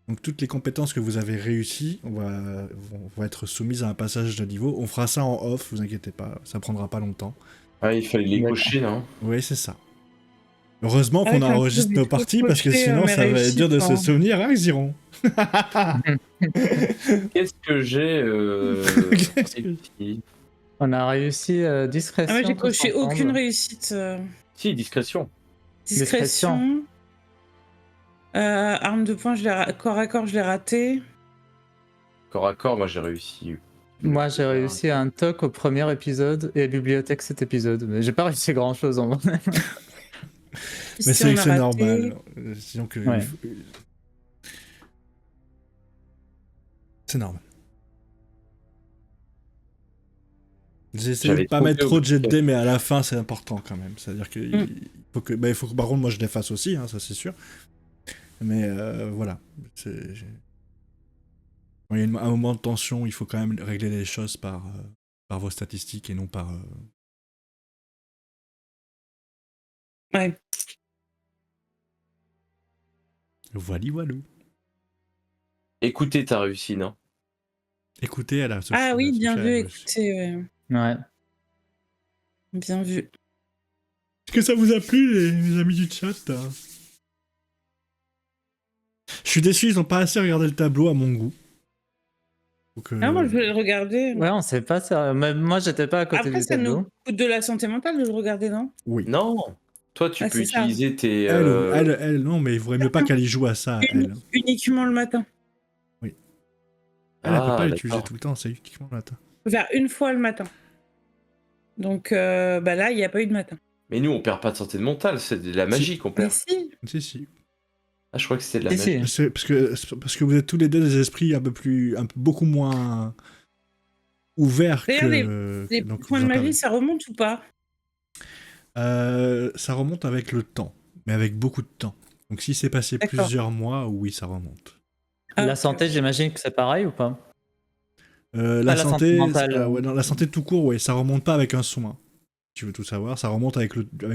Donc toutes les compétences que vous avez réussies vont être soumises à un passage de niveau. On fera ça en off, vous inquiétez pas, ça prendra pas longtemps. Ah, il fallait les D'accord. cocher, non? Oui, c'est ça. Heureusement Ah qu'on oui, quand enregistre je nos vais parties, tout parce que cocher, sinon mes ça va être dur de se réussites, hein. souvenir, hein, Xiron. Qu'est-ce que j'ai Qu'est-ce que- réussi On a réussi discrétion. Ah, moi, j'ai tous coché ensemble. aucune réussite. Si, discrétion. Discrétion. Arme de poing, corps à corps, je l'ai raté. Corps à corps, moi j'ai réussi. Moi, j'ai réussi un toc au premier épisode et à bibliothèque cet épisode. Mais j'ai pas réussi grand chose en vrai. Mais Si, on a c'est raté. normal. Sinon que Ouais. c'est normal. J'essaie J'avais de pas trouvé mettre trop de jet de au- dés, mais à la fin c'est important quand même. C'est-à-dire que Mm. il faut que par contre moi je les fasse aussi, hein, ça c'est sûr. Mais voilà. Quand il y a un moment de tension, il faut quand même régler les choses par vos statistiques et non par. Ouais. Voilou. Écoutez, t'as réussi, non? Écoutez, elle a Sophie, Ah oui, Sophie, bien elle vu, a aussi. écoutez, Ouais. bien vu. Est-ce que ça vous a plu, les amis du chat? Je suis déçu, ils n'ont pas assez regardé le tableau à mon goût. Donc, Ah, moi, je voulais le regarder. Ouais, on sait pas ça. Même moi, j'étais pas à côté Après, du ça nous tableau. coûte de la santé mentale de le regarder, non? Oui. Non, toi tu Ah, peux c'est ça. utiliser tes. Elle, non, mais il vaudrait mieux pas qu'elle y joue à ça, elle. Uniquement le matin. Elle peut pas Ah, l'utiliser d'accord. tout le temps, c'est uniquement le matin. Faut faire une fois le matin. Donc bah là, il n'y a pas eu de matin. Mais nous on perd pas de santé mentale, c'est de la magie qu'on Mais perd. si. Si, si. Ah, je crois que c'était de la Si, magie. si. C'est parce que vous êtes tous les deux des esprits beaucoup moins ouverts D'ailleurs, les donc points vous de en perdez. magie, ça remonte ou pas? Ça remonte avec le temps, mais avec beaucoup de temps. Donc si c'est passé D'accord. plusieurs mois, oui, ça remonte. Ah, La ok. santé, j'imagine que c'est pareil ou pas? La la santé santé, mentale, ouais, non, la santé tout court, ouais, ça remonte pas avec un soin. Tu veux tout savoir, ça remonte avec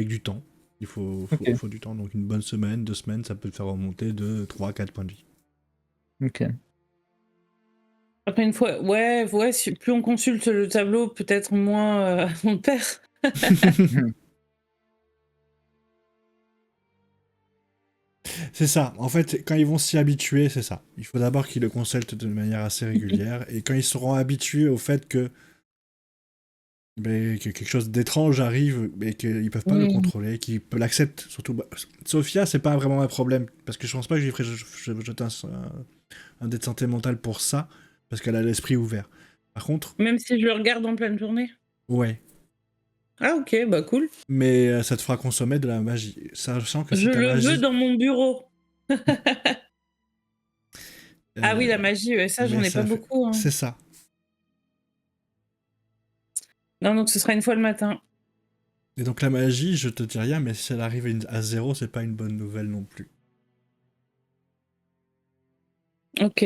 du temps. Il faut Ok. du temps. Donc une bonne semaine, 2 semaines, ça peut te faire remonter de 3-4 points de vie. Ok. Après une fois, ouais, plus on consulte le tableau, peut-être moins on perd. C'est ça. En fait, quand ils vont s'y habituer, c'est ça. Il faut d'abord qu'ils le consultent de manière assez régulière. Et quand ils seront habitués au fait que, que quelque chose d'étrange arrive, mais qu'ils peuvent pas le contrôler, qu'ils l'acceptent, surtout. Sophia, c'est pas vraiment un problème. Parce que je pense pas que je lui ferais jeter un dé de santé mentale pour ça. Parce qu'elle a l'esprit ouvert. Par contre, Même si je le regarde en pleine journée. ouais. Ah ok, bah cool. Mais ça te fera consommer de la magie. Sachant que Je si ta le magie. veux dans mon bureau. Ah oui, la magie, ça j'en mais ai ça pas fait- beaucoup. Hein. C'est ça. Non, donc ce sera une fois le matin. Et donc la magie, je te dis rien, mais si elle arrive à 0, c'est pas une bonne nouvelle non plus. Ok.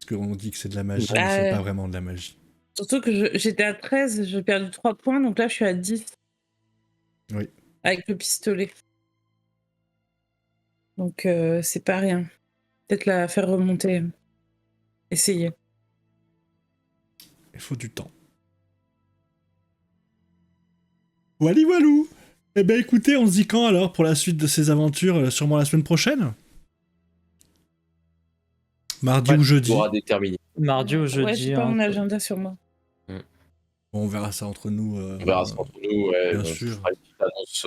Parce qu'on dit que c'est de la magie, Ah, mais c'est pas vraiment de la magie. Surtout que j'étais à 13, j'ai perdu 3 points, donc là je suis à 10. Oui. Avec le pistolet. Donc c'est pas rien. Peut-être la faire remonter. Essayer. Il faut du temps. Wally walou. Eh ben écoutez, on se dit quand alors pour la suite de ces aventures, sûrement la semaine prochaine? Mardi ou jeudi? On pourra déterminer. Mardi ou Ouais, jeudi. j'ai pas hein. mon agenda sur moi. Bon, on verra ça entre nous. On verra ça entre nous, ouais. bien on sûr. fera une petite annonce.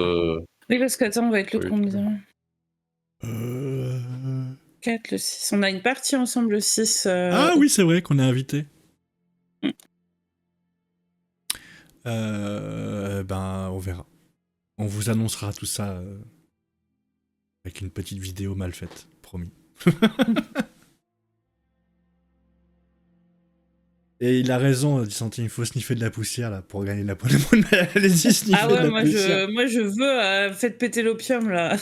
Oui, parce qu'attends, on va être le Oui, combien? 4, le 6. On a une partie ensemble le 6. Ah oui, c'est vrai qu'on est invité. Mm. Ben, on verra. On vous annoncera tout ça avec une petite vidéo mal faite, promis. Et il a raison, dit Santine, il faut sniffer de la poussière là pour gagner de la poigne. Allez-y, sniffer Ah de ouais, la moi poussière. je veux faites péter l'opium là.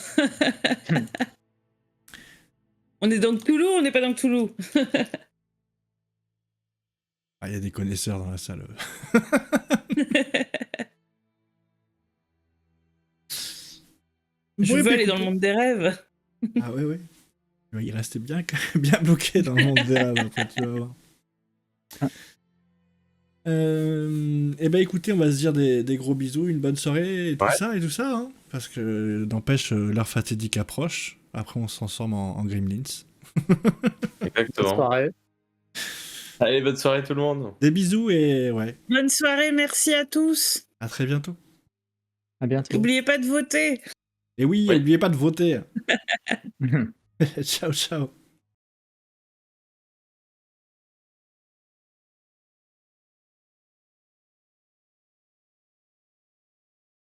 On est dans Cthulhu, on n'est pas dans Cthulhu. Ah, il y a des connaisseurs dans la salle. Je Ouais, veux bah, aller dans le écoutez. monde des rêves. Ah ouais, ouais. Il restait bien, bien bloqué dans le monde des rêves, après, tu vas voir. Eh ben écoutez, on va se dire des gros bisous, une bonne soirée et tout ça, hein, parce que n'empêche, l'heure fatidique approche. Après, on se transforme en Gremlins. Bonne Exactement. soirée. Allez, bonne soirée tout le monde. Des bisous et ouais, Bonne soirée, merci à tous. à très bientôt. À bientôt. N'oubliez pas de voter. Et oui, Oui. n'oubliez pas de voter. Ciao, ciao.